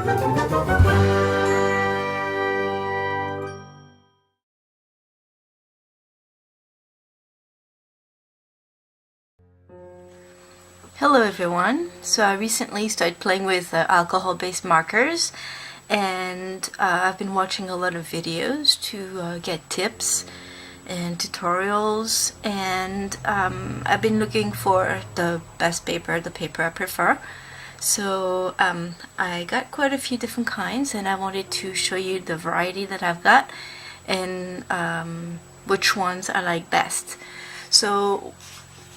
Hello everyone, so I recently started playing with alcohol-based markers, and I've been watching a lot of videos to get tips and tutorials, and I've been looking for the best paper, the paper I prefer. So I got quite a few different kinds, and I wanted to show you the variety that I've got and which ones I like best. So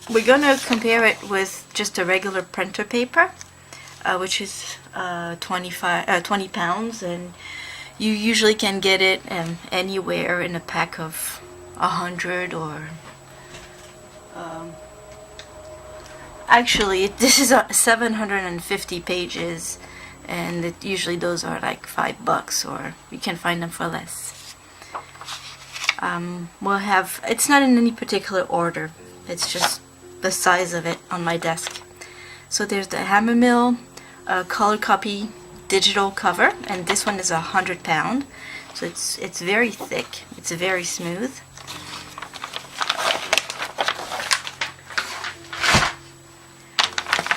we're gonna compare it with just a regular printer paper, which is 20 pounds, and you usually can get it anywhere in a pack of 100 or actually this is 750 pages, and usually those are like $5, or you can find them for less. We'll have, it's not in any particular order, it's just the size of it on my desk. So there's the hammer mill color copy digital cover, and this one is 100 pound, so it's very thick, it's very smooth.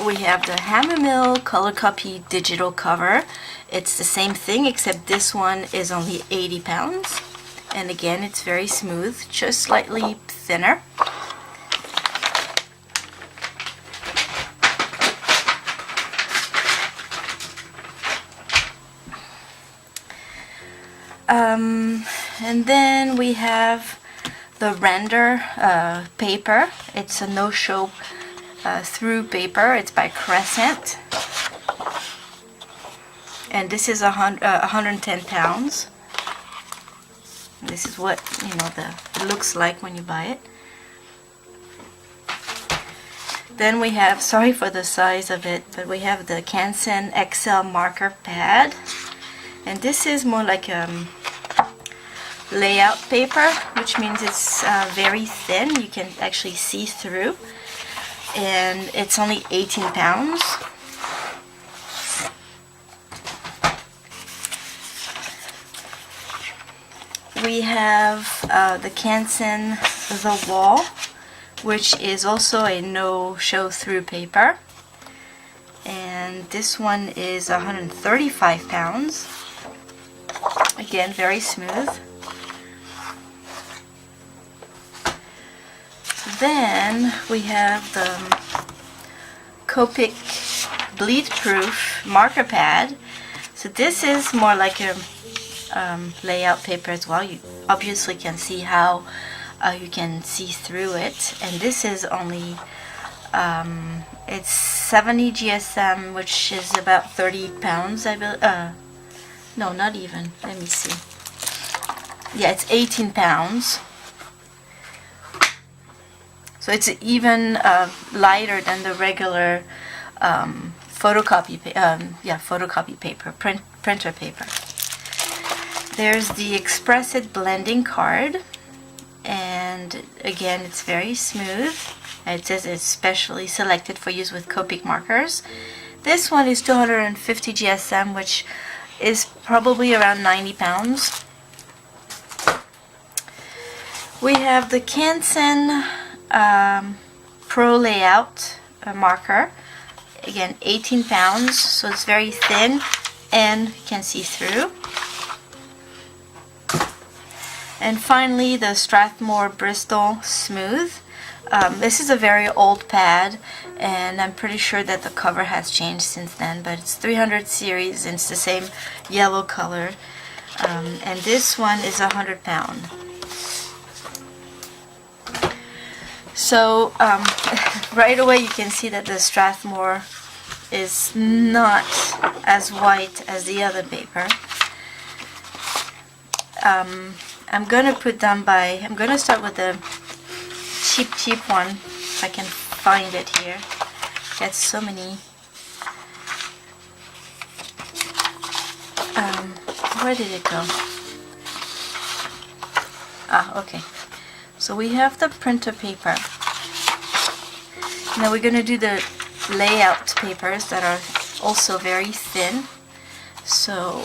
We have the hammer mill color copy digital cover. It's the same thing, except this one is only 80 pounds, and again it's very smooth, just slightly thinner. And then we have the render paper. It's a no-show through paper. It's by Crescent, and this is 110 pounds. This is what it looks like when you buy it. Then we have, sorry for the size of it, but we have the Canton XL marker pad, and this is more like layout paper, which means it's very thin, you can actually see through, and it's only 18 pounds. We have the Canton The Wall, which is also a no-show through paper, and this one is 135 pounds. Again, very smooth. Then we have the Copic bleed proof marker pad. So this is more like a layout paper as well. You obviously can see how you can see through it, and this is only it's 70 GSM, which is about 30 pounds, I believe. No, not even, let me see. Yeah, it's 18 pounds. So it's even lighter than the regular photocopy paper, printer paper. There's the Express It blending card, and again it's very smooth. It says it's specially selected for use with Copic markers. This one is 250 GSM, which is probably around 90 pounds. We have the Canton Pro Layout marker, again 18 pounds, so it's very thin and you can see through. And finally the Strathmore Bristol Smooth. This is a very old pad, and I'm pretty sure that the cover has changed since then, but it's 300 series and it's the same yellow color, and this one is 100 pound. So right away you can see that the Strathmore is not as white as the other paper. I'm gonna start with the cheap one, if I can find it here. Got so many. Where did it go? Ah, okay. So we have the printer paper. Now we're going to do the layout papers that are also very thin. So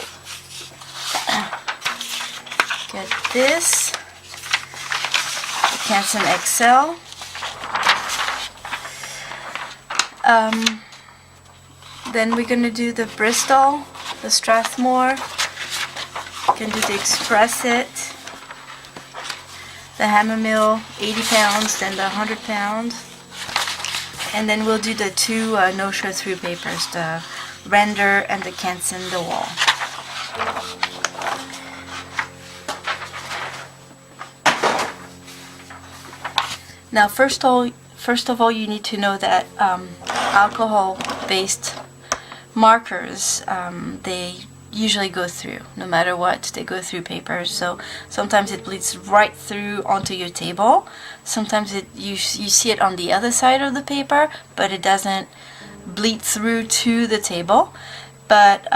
get this, the Canton XL. Then we're going to do the Bristol, the Strathmore. You can do the Express It, the Hammermill 80 pounds, then the 100 pound. And then we'll do the two no-show through papers, the Render and the Canton the Wall. Now first of all you need to know that alcohol-based markers, they usually go through, no matter what, they go through papers. So sometimes it bleeds right through onto your table. Sometimes you see it on the other side of the paper, but it doesn't bleed through to the table. But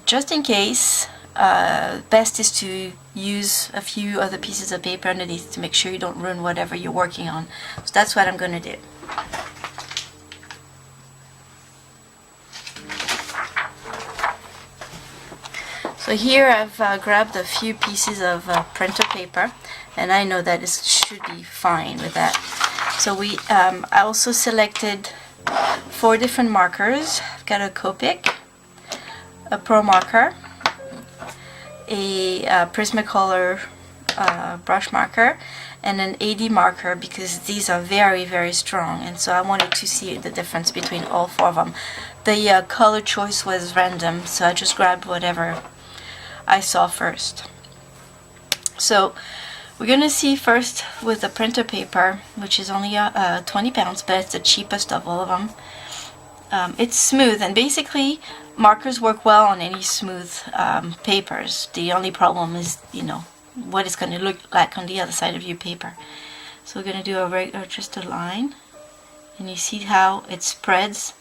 just in case, best is to use a few other pieces of paper underneath to make sure you don't ruin whatever you're working on. So that's what I'm going to do. So here I've grabbed a few pieces of printer paper, and I know that it should be fine with that. So I also selected 4 different markers. I've got a Copic, a Pro marker, a Prismacolor brush marker, and an AD marker, because these are very, very strong, and so I wanted to see the difference between all 4 of them. The color choice was random, so I just grabbed whatever I saw first. So we're going to see first with the printer paper, which is only 20 pounds, but it's the cheapest of all of them. It's smooth, and basically markers work well on any smooth papers. The only problem is, you know, what it's going to look like on the other side of your paper. So we're going to do just a line, and you see how it spreads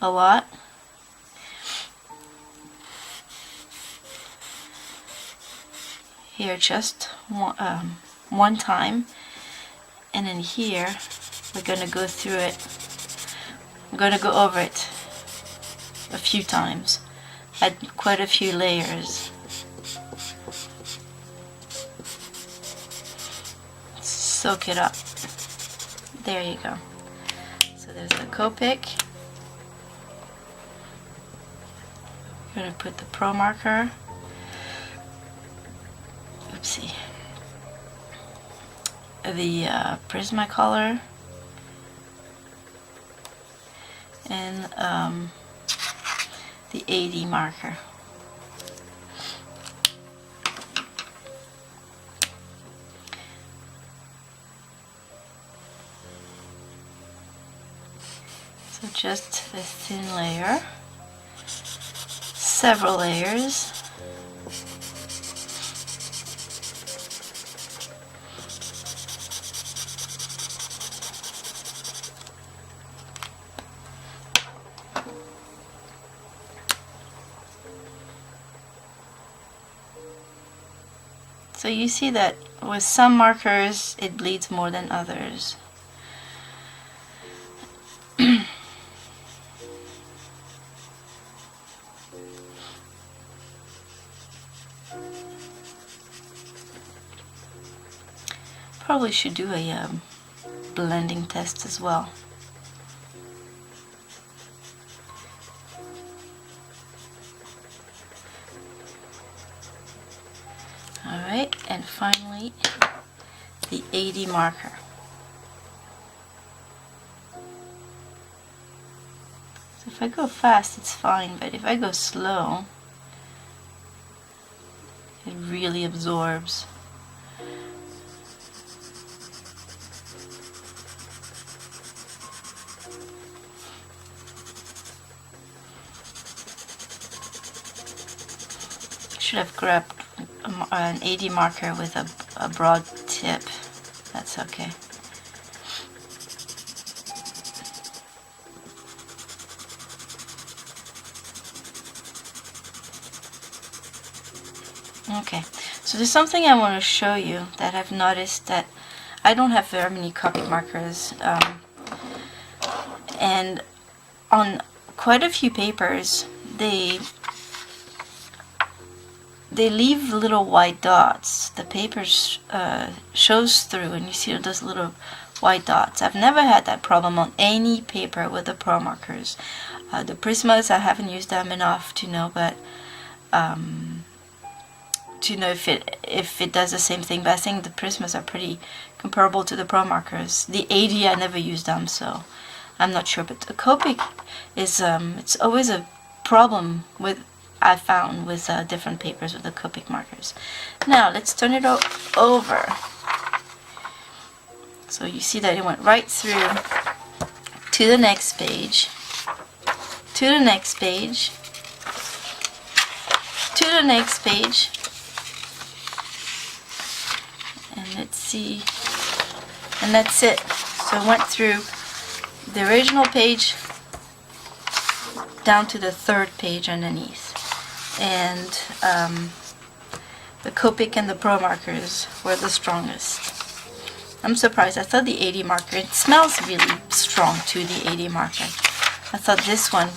a lot. Here just one time, and then here we're going to go through it. I'm going to go over it a few times, add quite a few layers. Soak it up. There you go. So there's the Copic. I'm going to put the Pro marker. Oopsie. The Prismacolor, and the AD marker. So just a thin layer, several layers. So you see that with some markers it bleeds more than others. Probably should do a blending test as well. Alright, and finally the AD marker. So if I go fast it's fine, but if I go slow it really absorbs. Should have grabbed an AD marker with a broad tip. That's okay. Okay, so there's something I want to show you that I've noticed, that I don't have very many Copic markers, and on quite a few papers they they leave little white dots. The paper shows through, and you see those little white dots. I've never had that problem on any paper with the Pro markers. The Prismas, I haven't used them enough to know, but to know if it does the same thing. But I think the Prismas are pretty comparable to the Pro markers. The 80, I never used them, so I'm not sure. But the Copic is it's always a problem with, I found, with different papers with the Copic markers. Now let's turn it over. So you see that it went right through to the next page, to the next page, to the next page, and let's see, and that's it. So it went through the original page down to the third page underneath. And the Copic and the Pro markers were the strongest. I'm surprised. I thought the 80 marker, it smells really strong too, the 80 marker. I thought this one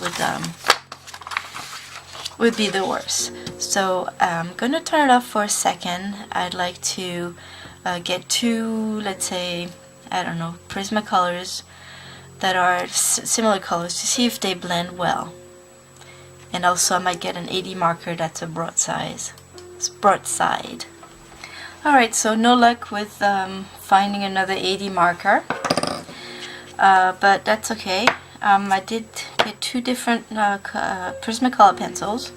would be the worst. So I'm going to turn it off for a second. I'd like to get two, let's say, I don't know, Prismacolors that are similar colors to see if they blend well. And also I might get an 80 marker that's a broadside. Alright, so no luck with finding another 80 marker, but that's okay. I did get two different Prismacolor pencils,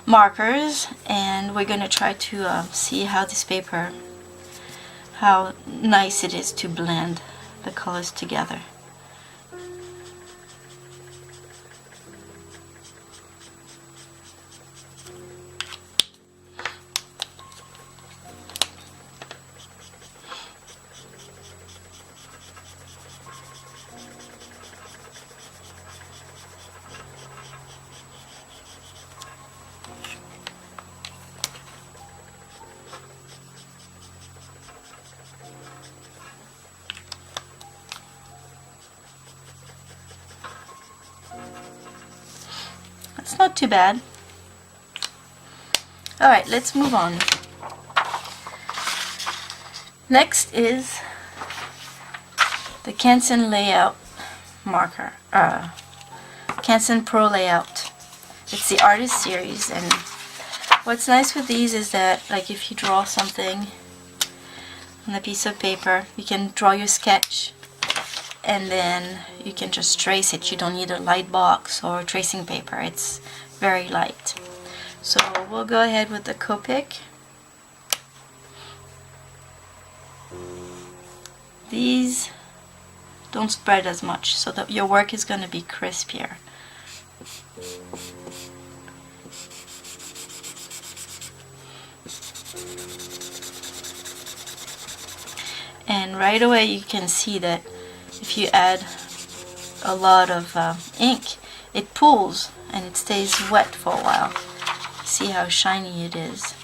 markers, and we're going to try to see how this paper, how nice it is to blend the colors together. It's not too bad. Alright, let's move on. Next is the Canton layout marker. Canton Pro layout. It's the artist series, and what's nice with these is that, like, if you draw something on a piece of paper, you can draw your sketch and then you can just trace it. You don't need a light box or tracing paper. It's very light. So we'll go ahead with the Copic. These don't spread as much, so that your work is going to be crispier. And right away you can see that if you add a lot of ink, it pools and it stays wet for a while. See how shiny it is.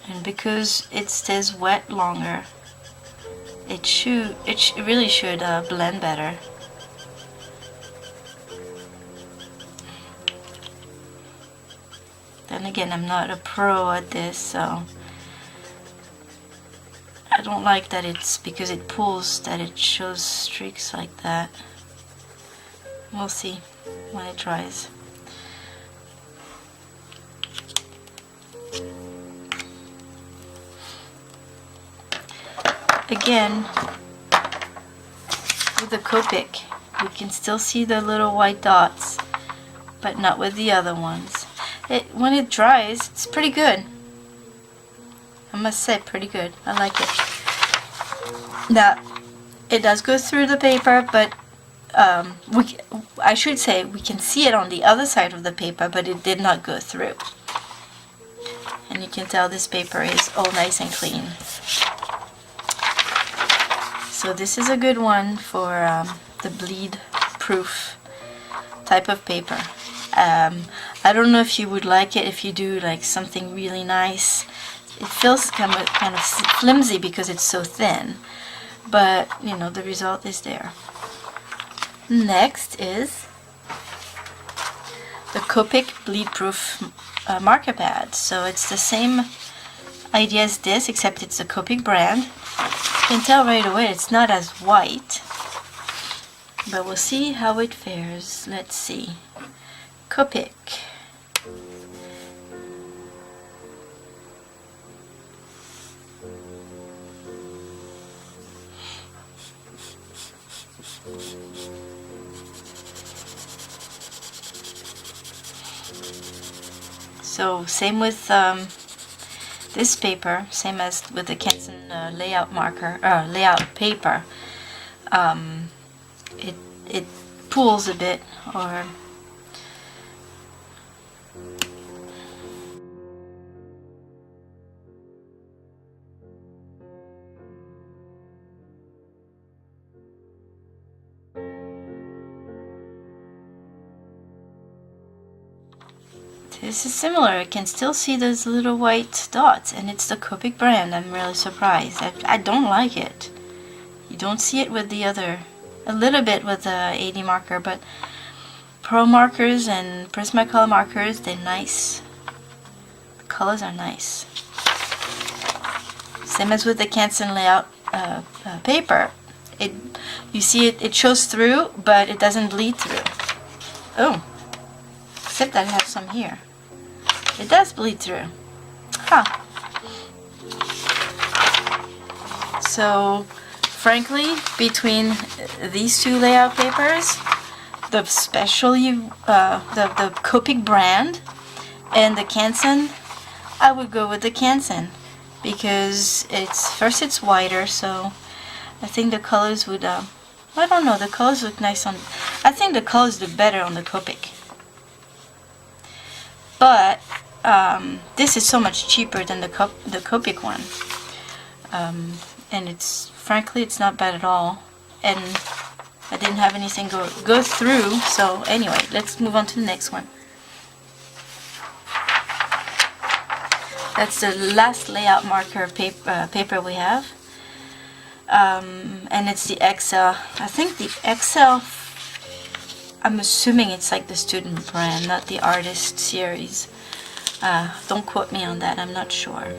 And because it stays wet longer, it really should blend better. Then again, I'm not a pro at this, so I don't like that it's because it pulls that it shows streaks like that. We'll see when it dries. Again, with the Copic, we can still see the little white dots, but not with the other ones. When it dries, it's pretty good. I must say, pretty good. I like it. Now, it does go through the paper, but I should say we can see it on the other side of the paper, but it did not go through. And you can tell this paper is all nice and clean. So this is a good one for the bleed proof type of paper. I don't know if you would like it if you do like something really nice. It feels kind of flimsy because it's so thin, but you know, the result is there. Next is the Copic bleed-proof marker pad. So it's the same idea as this, except it's a Copic brand. You can tell right away it's not as white, but we'll see how it fares. Let's see. Copic. So same with this paper, same as with the Canton layout marker, layout paper. It pulls a bit, or this is similar. I can still see those little white dots, and it's the Copic brand. I'm really surprised. I don't like it. You don't see it with the other, a little bit with the 80 marker, but Pro markers and Prismacolor markers, they're nice. The colors are nice. Same as with the Canton layout paper. You see it shows through, but it doesn't bleed through. Oh, except I have some here. It does bleed through. Huh. So, frankly, between these two layout papers, the Copic brand and the Canton, I would go with the Canton because it's wider, so I think the colors would, I don't know, the colors look nice on, I think the colors look better on the Copic. But this is so much cheaper than the Copic one, and frankly it's not bad at all, and I didn't have anything go through. So anyway, let's move on to the next one. That's the last layout marker paper we have, and it's the XL. I think the XL, I'm assuming it's like the student brand, not the artist series. Don't quote me on that, I'm not sure.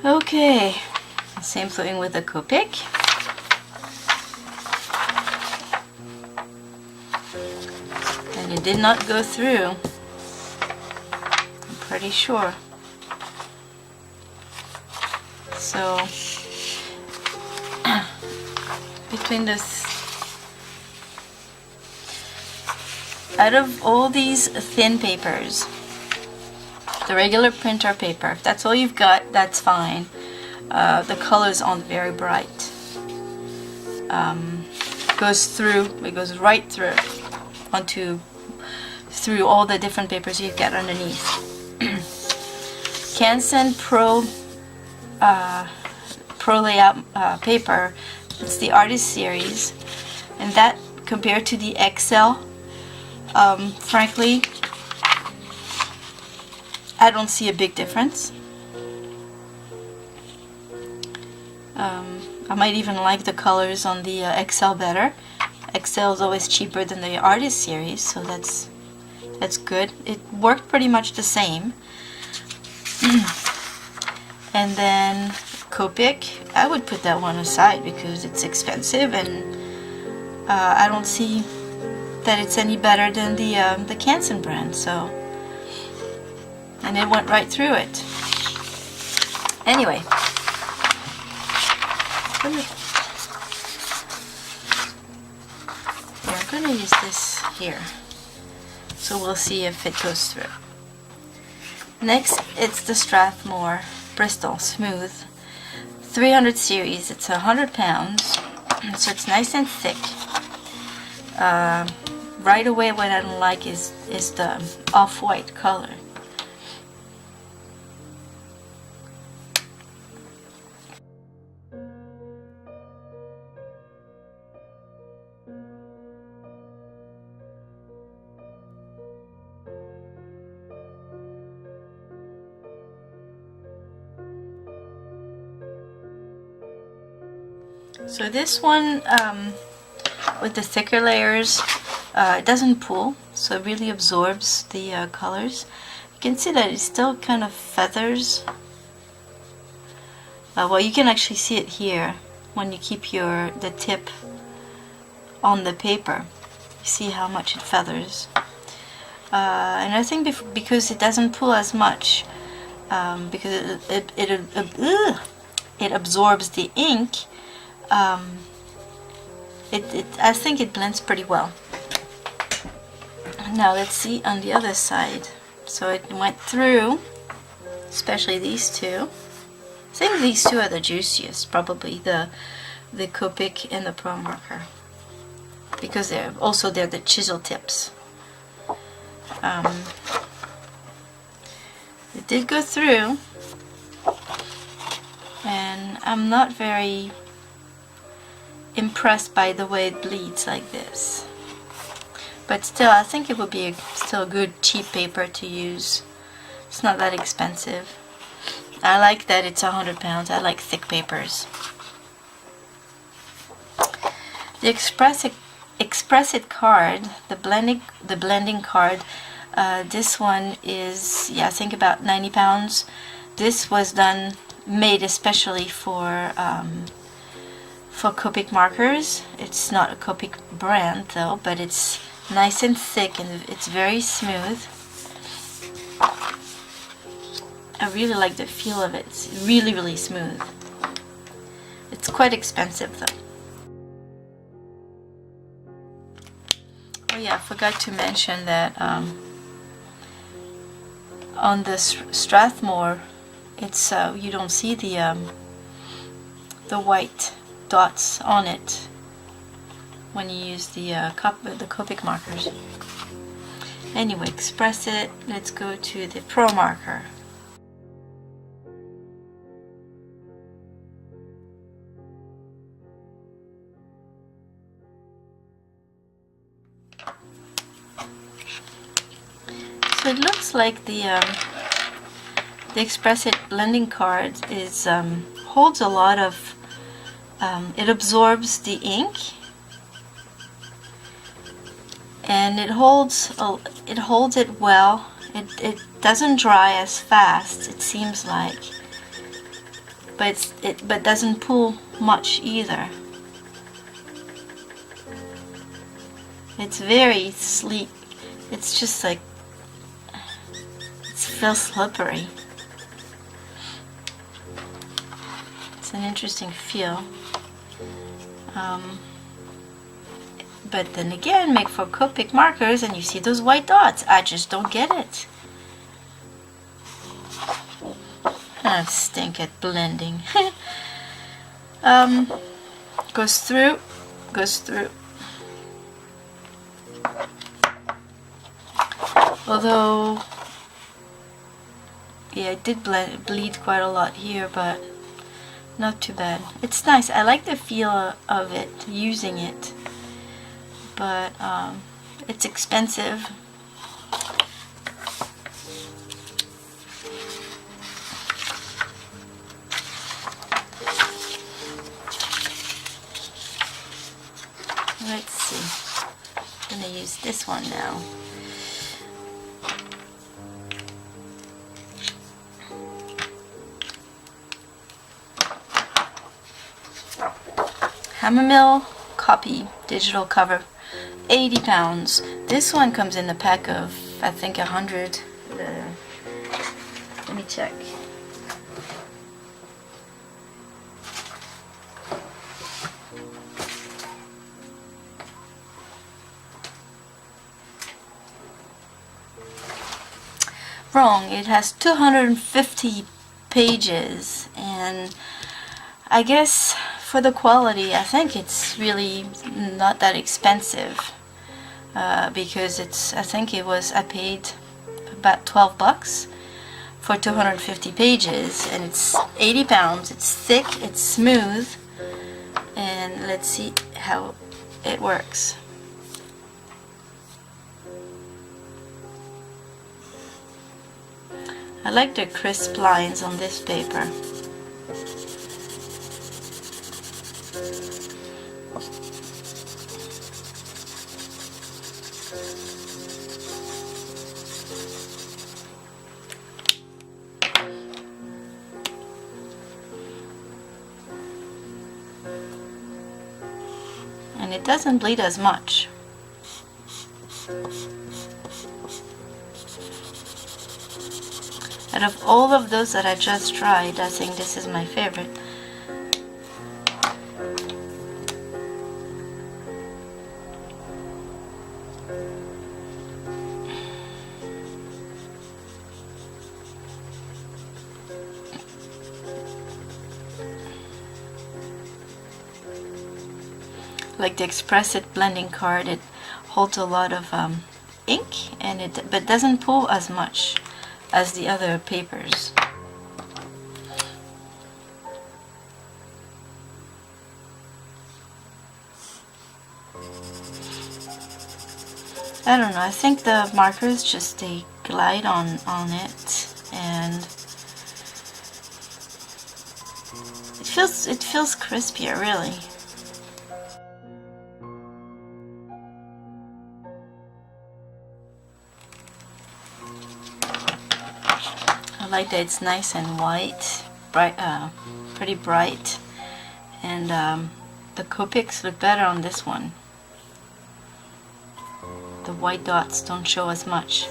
Okay, same thing with the Copic. And it did not go through, I'm pretty sure. So, between this, out of all these thin papers, the regular printer paper, if that's all you've got, that's fine. The colors aren't very bright. Goes through, it goes right through through all the different papers you've got underneath. Canton Pro layout paper, it's the artist series, and that compared to the XL, frankly, I don't see a big difference. I might even like the colors on the XL better. XL is always cheaper than the artist series, so that's good. It worked pretty much the same. And then Copic, I would put that one aside because it's expensive, and I don't see that it's any better than the Canton brand. So, and it went right through it. Anyway, I'm gonna use this here, so we'll see if it goes through. Next, it's the Strathmore Bristol Smooth 300 series. It's 100 pounds, so it's nice and thick. right away what I don't like is the off-white color. So this one, with the thicker layers, it doesn't pull, so it really absorbs the colors. You can see that it still kind of feathers. Well, you can actually see it here when you keep the tip on the paper. You see how much it feathers. And I think because it doesn't pull as much, because it absorbs the ink, I think it blends pretty well. Now let's see on the other side. So it went through, especially these two. I think these two are the juiciest, probably the Copic and the Pro Marker, because they're the chisel tips. It did go through, and I'm not very impressed by the way it bleeds like this, but still I think it would be still a good cheap paper to use. It's not that expensive. I like that it's 100 pounds. I like thick papers. The Express It card, the blending card, this one is, yeah, I think about 90 pounds. This was made especially for Copic markers. It's not a Copic brand though, but it's nice and thick and it's very smooth. I really like the feel of it. It's really, really smooth. It's quite expensive though. Oh yeah, I forgot to mention that on the Strathmore, it's you don't see the white dots on it when you use the Copic markers. Anyway, Express It. Let's go to the Pro Marker. So it looks like the Express It blending card is holds a lot of. It absorbs the ink, and it holds it well. It doesn't dry as fast, it seems like, but but doesn't pull much either. It's very sleek. It's just like it feels slippery. It's an interesting feel. But then again, make for Copic markers and you see those white dots. I just don't get it. I stink at blending. Goes through. Although, yeah, it did bleed quite a lot here, but not too bad. It's nice. I like the feel of it, using it, but it's expensive. Let's see. I'm gonna use this one now. Hammermill Copy digital cover, 80 pounds. This one comes in a pack of, I think, 100. Let me check. Wrong, it has 250 pages, and I guess for the quality, I think it's really not that expensive. because I think I paid about 12 bucks for 250 pages, and it's 80 pounds, it's thick, it's smooth, and let's see how it works. I like the crisp lines on this paper. And it doesn't bleed as much. Out of all of those that I just tried, I think this is my favorite. Like the Express It blending card, it holds a lot of ink, and but doesn't pull as much as the other papers. I don't know, I think the markers just they glide on it, and it feels crispier, really. I like that it's nice and white, bright, pretty bright, and the Copics look better on this one. The white dots don't show as much.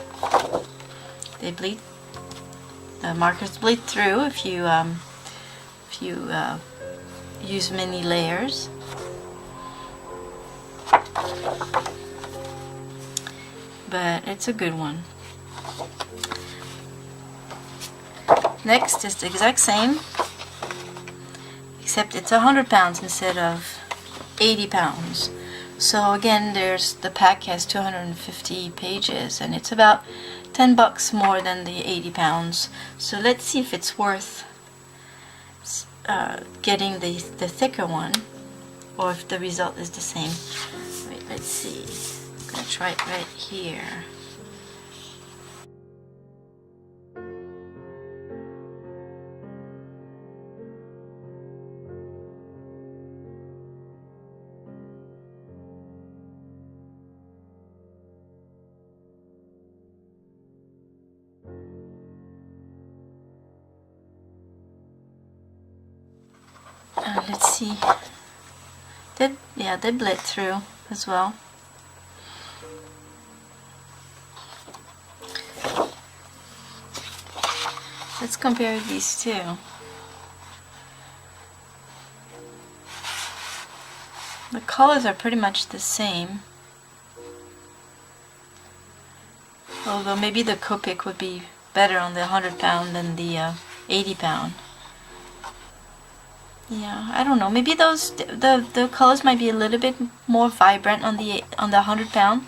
They bleed. The markers bleed through if you use many layers. But it's a good one. Next is the exact same, except it's 100 pounds instead of 80 pounds. So again, the pack has 250 pages, and it's about 10 bucks more than the 80 pounds. So let's see if it's worth getting the thicker one, or if the result is the same. Wait, let's see. I'm gonna try it right here. Let's see. They bled through as well. Let's compare these two. The colors are pretty much the same, although maybe the Copic would be better on the 100 pound than the 80 pound. Yeah, I don't know. Maybe the colors might be a little bit more vibrant on the 100 pound,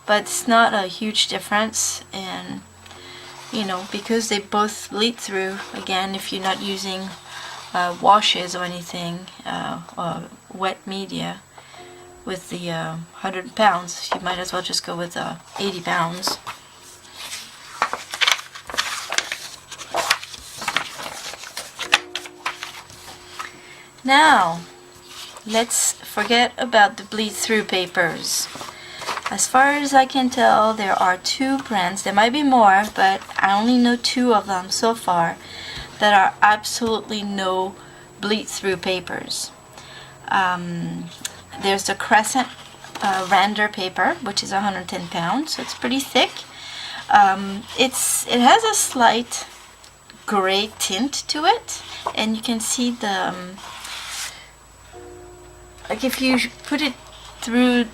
but it's not a huge difference. And you know, because they both bleed through. Again, if you're not using washes or anything, or wet media with the 100 pounds, you might as well just go with 80 pounds. Now, let's forget about the bleed-through papers. As far as I can tell, there are two brands. There might be more, but I only know two of them so far that are absolutely no bleed-through papers. There's the Crescent Rander paper, which is 110 pounds, so it's pretty thick. It has a slight gray tint to it, and you can see the like if you put it through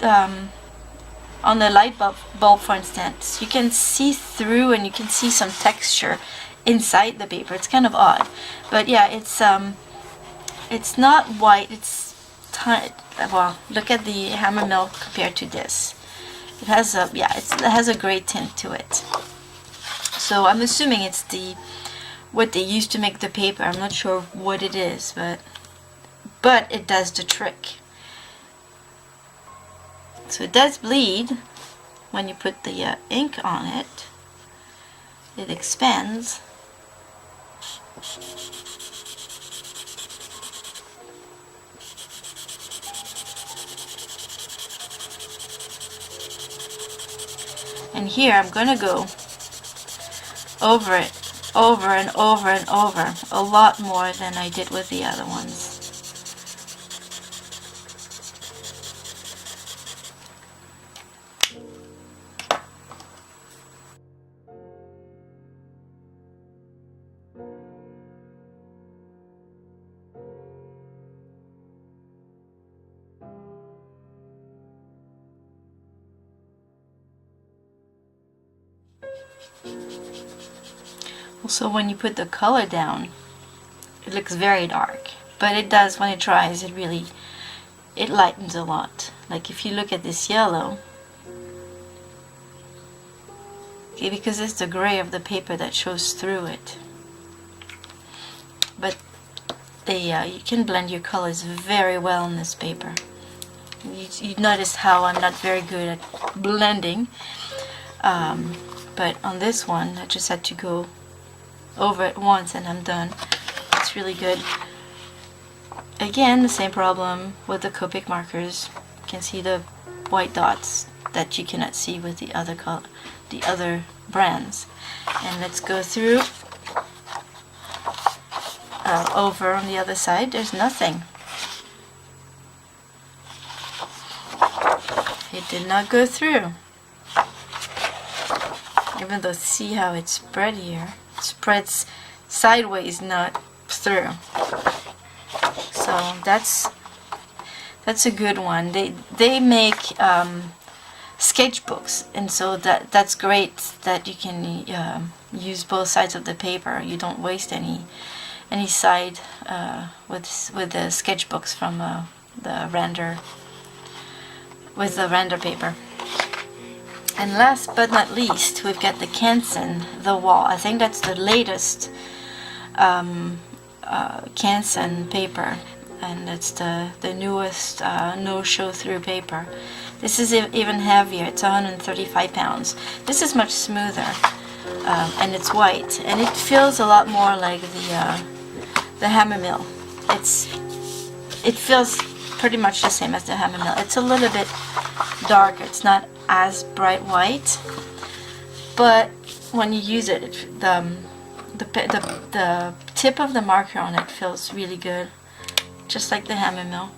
on the light bulb, for instance, you can see through and you can see some texture inside the paper. It's kind of odd, but yeah, it's not white. It's well, look at the hammer mill compared to this. It has a, yeah, it has a gray tint to it. So I'm assuming it's what they used to make the paper. I'm not sure what it is, but it does the trick. So it does bleed when you put the ink on it. It expands. And here I'm going to go over it over and over and over, a lot more than I did with the other ones. Also, when you put the color down, it looks very dark, but it does, when it dries, it lightens a lot. Like if you look at this yellow, okay, because it's the gray of the paper that shows through it. But you can blend your colors very well in this paper. You notice how I'm not very good at blending, but on this one I just had to go over it once and I'm done. It's really good. Again, the same problem with the Copic markers. You can see the white dots that you cannot see with the other brands. And let's go through over on the other side. There's nothing. It did not go through. Even though, see how it spread here. It spreads sideways, not through. So that's a good one. They make sketchbooks, and so that's great that you can use both sides of the paper. You don't waste any side with the sketchbooks from the render paper. And last but not least, we've got the Canton, the wall. I think that's the latest Canton paper, and it's the newest no show through paper. This is even heavier. It's 135 pounds. This is much smoother, and it's white, and it feels a lot more like the hammer mill. It feels pretty much the same as the hammer mill. It's a little bit darker. It's not as bright white, but when you use it, the tip of the marker on it feels really good, just like the hammer mill.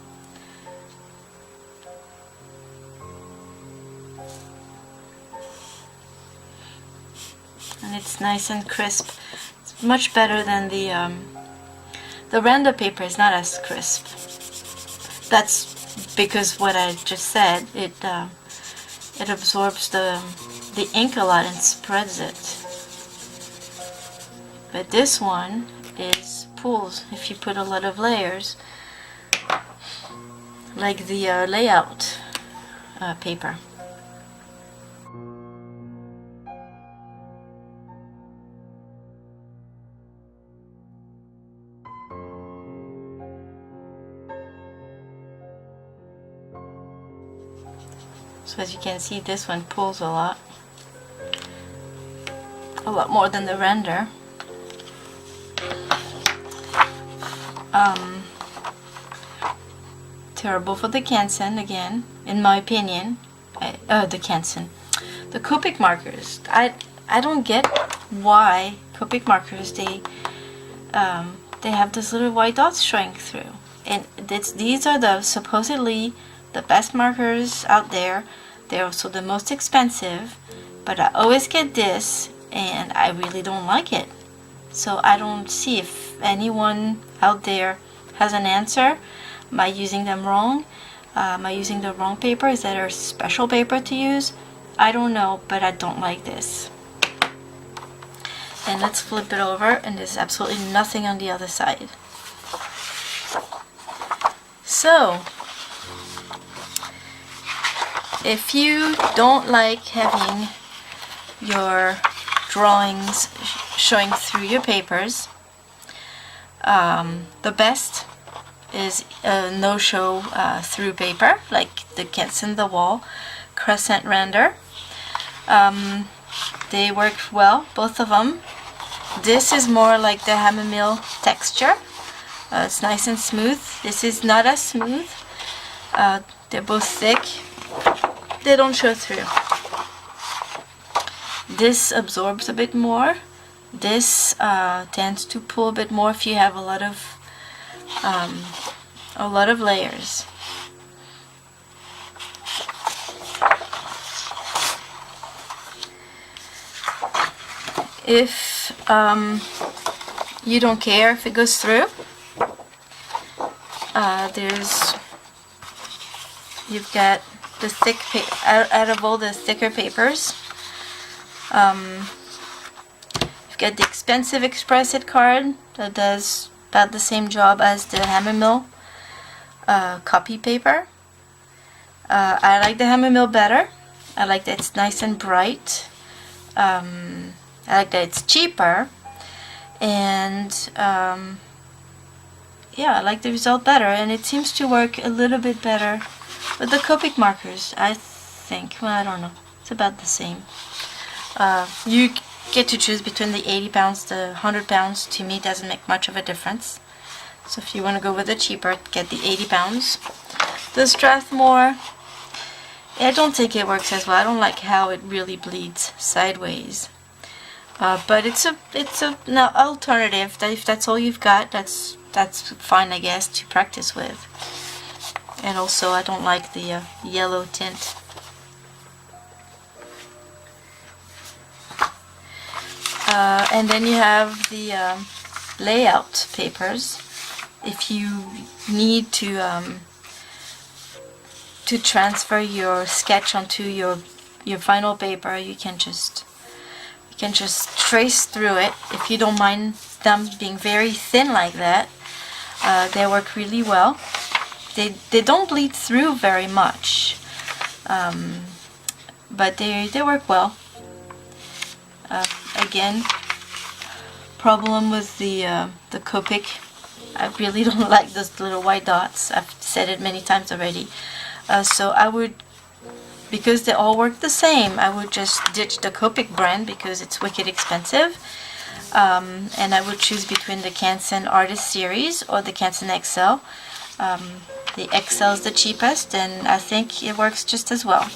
And it's nice and crisp. It's much better than the render paper is not as crisp. That's because what I just said, it absorbs the ink a lot and spreads it. But this one pulls if you put a lot of layers, like the layout paper. So as you can see, this one pulls a lot more than the render. Terrible for the Canton again, in my opinion. The Canton, the Copic markers. I don't get why Copic markers they have those little white dots showing through, and these are supposedly the best markers out there. They're also the most expensive, but I always get this and I really don't like it. So I don't see if anyone out there has an answer. Am I using them wrong? Am I using the wrong paper? Is there a special paper to use? I don't know, but I don't like this. And let's flip it over, and there's absolutely nothing on the other side. So if you don't like having your drawings showing through your papers, the best is a no-show through paper, like the Canton the Wall Crescent render. They work well, both of them. This is more like the hammer mill texture. It's nice and smooth. This is not as smooth. They're both thick. They don't show through. This absorbs a bit more. This tends to pull a bit more if you have a lot of layers. If you don't care if it goes through, you've got the thick out of all the thicker papers. You've got the expensive Express It card that does about the same job as the hammer mill copy paper. I like the hammer mill better. I like that it's nice and bright. I like that it's cheaper, and yeah, I like the result better, and it seems to work a little bit better with the Copic markers, I think. Well, I don't know. It's about the same. You get to choose between the 80 pounds, the 100 pounds. To me, it doesn't make much of a difference. So if you want to go with the cheaper, get the 80 pounds. The Strathmore, I don't think it works as well. I don't like how it really bleeds sideways. But it's an alternative. If that's all you've got, that's fine, I guess, to practice with. And also, I don't like the yellow tint. And then you have the layout papers. If you need to transfer your sketch onto your final paper, you can just trace through it. If you don't mind them being very thin like that, they work really well. They don't bleed through very much, but they work well. Again, problem with the Copic, I really don't like those little white dots. I've said it many times already. So I would, because they all work the same, I would just ditch the Copic brand because it's wicked expensive. And I would choose between the Canton Artist Series or the Canton XL. The XL is the cheapest, and I think it works just as well.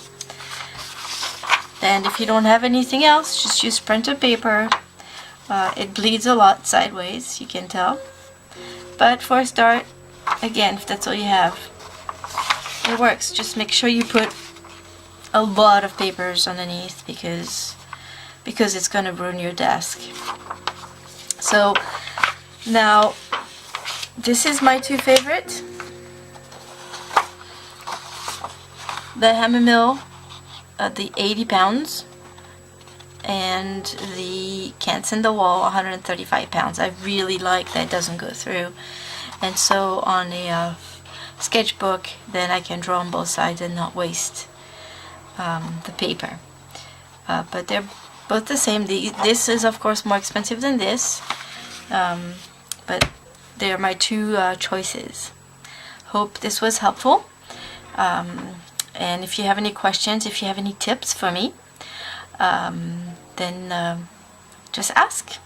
And if you don't have anything else, just use printed paper. It bleeds a lot sideways, you can tell. But for a start, again, if that's all you have, it works. Just make sure you put a lot of papers underneath because it's going to ruin your desk. So now, this is my two favorite. The hammer mill, the 80 pounds, and the Canton the Wall, 135 pounds. I really like that it doesn't go through. And so on a sketchbook, then I can draw on both sides and not waste the paper. But they're both the same. This is of course more expensive than this, but they're my two choices. Hope this was helpful. And if you have any questions, if you have any tips for me, then just ask.